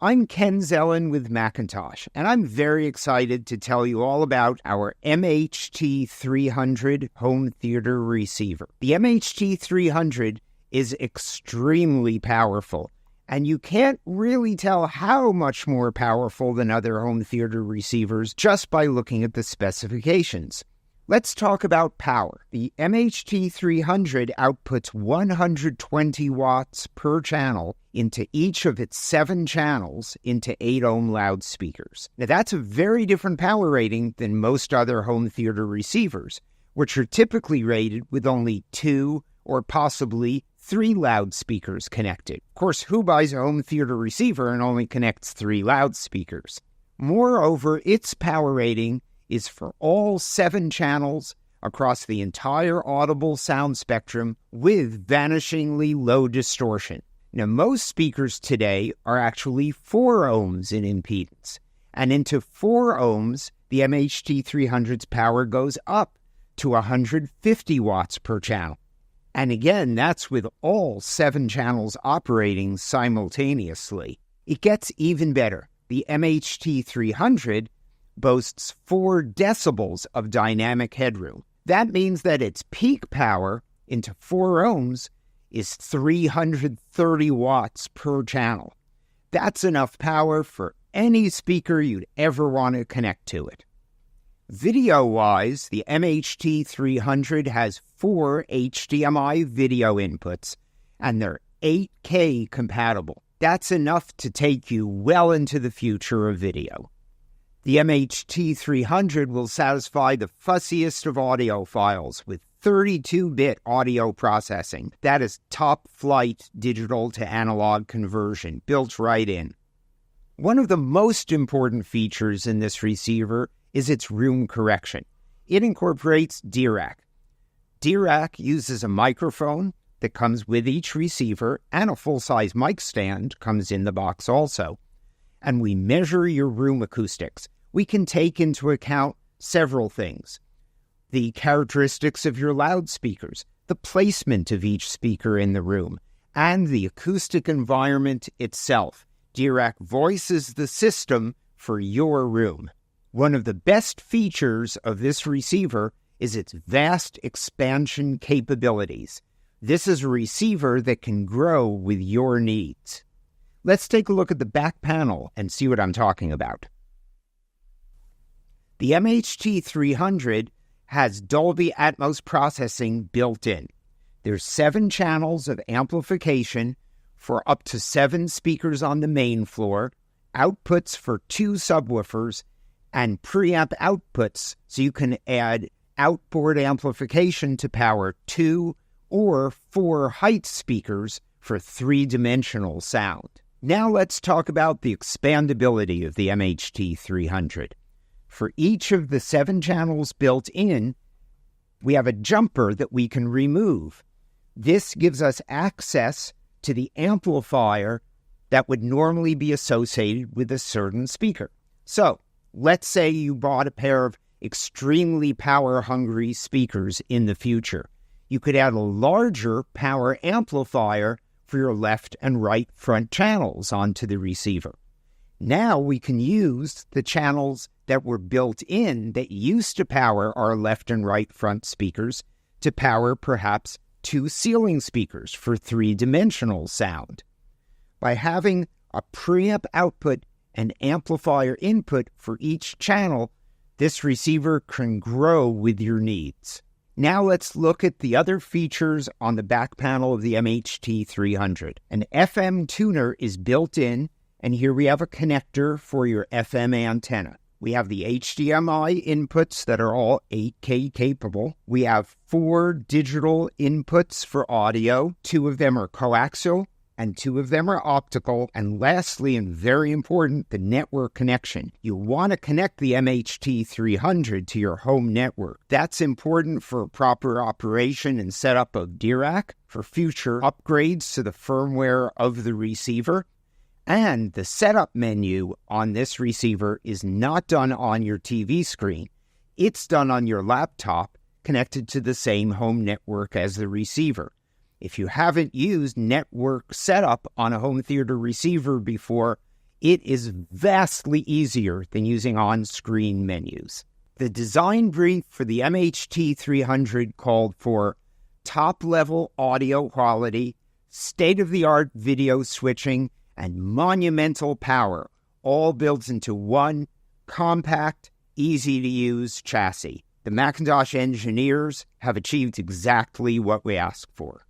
I'm Ken Zellin with McIntosh, and I'm very excited to tell you all about our MHT300 home theater receiver. The MHT300 is extremely powerful, and you can't really tell how much more powerful than other home theater receivers just by looking at the specifications. Let's talk about power. The MHT300 outputs 120 watts per channel into each of its 7 channels into 8-ohm loudspeakers. Now that's a very different power rating than most other home theater receivers, which are typically rated with only 2 or possibly 3 loudspeakers connected. Of course, who buys a home theater receiver and only connects 3 loudspeakers? Moreover, its power rating is for all 7 channels across the entire audible sound spectrum with vanishingly low distortion. Now, most speakers today are actually 4 ohms in impedance, and into 4 ohms, the MHT300's power goes up to 150 watts per channel. And again, that's with all 7 channels operating simultaneously. It gets even better. The MHT300 boasts 4 decibels of dynamic headroom. That means that its peak power into 4 ohms is 330 watts per channel. That's enough power for any speaker you'd ever want to connect to it. Video-wise, the MHT300 has 4 HDMI video inputs, and they're 8K compatible. That's enough to take you well into the future of video. The MHT300 will satisfy the fussiest of audiophiles with 32-bit audio processing. That is top-flight digital to analog conversion, built right in. One of the most important features in this receiver is its room correction. It incorporates DRAC. DRAC uses a microphone that comes with each receiver, and a full-size mic stand comes in the box also. And we measure your room acoustics. We can take into account several things: the characteristics of your loudspeakers, the placement of each speaker in the room, and the acoustic environment itself. DRAC voices the system for your room. One of the best features of this receiver is its vast expansion capabilities. This is a receiver that can grow with your needs. Let's take a look at the back panel and see what I'm talking about. The MHT300 has Dolby Atmos processing built in. There's 7 channels of amplification for up to 7 speakers on the main floor, outputs for 2 subwoofers, and preamp outputs so you can add outboard amplification to power 2 or 4 height speakers for 3-dimensional sound. Now let's talk about the expandability of the MHT300. For each of the 7 channels built in, we have a jumper that we can remove. This gives us access to the amplifier that would normally be associated with a certain speaker. So, let's say you bought a pair of extremely power-hungry speakers in the future. You could add a larger power amplifier for your left and right front channels onto the receiver. Now we can use the channels that were built in that used to power our left and right front speakers to power perhaps 2 ceiling speakers for 3-dimensional sound. By having a preamp output and amplifier input for each channel, this receiver can grow with your needs. Now let's look at the other features on the back panel of the MHT300. An FM tuner is built in, and here we have a connector for your FM antenna. We have the HDMI inputs that are all 8K capable. We have 4 digital inputs for audio. 2 of them are coaxial, and 2 of them are optical. And lastly, and very important, the network connection. You want to connect the MHT300 to your home network. That's important for proper operation and setup of DRAC, for future upgrades to the firmware of the receiver. And the setup menu on this receiver is not done on your TV screen. It's done on your laptop connected to the same home network as the receiver. If you haven't used network setup on a home theater receiver before, It is vastly easier than using on-screen menus. The design brief for the MHT300 called for top-level audio quality, state-of-the-art video switching, and monumental power, all built into one compact, easy-to-use chassis. The McIntosh engineers have achieved exactly what we asked for.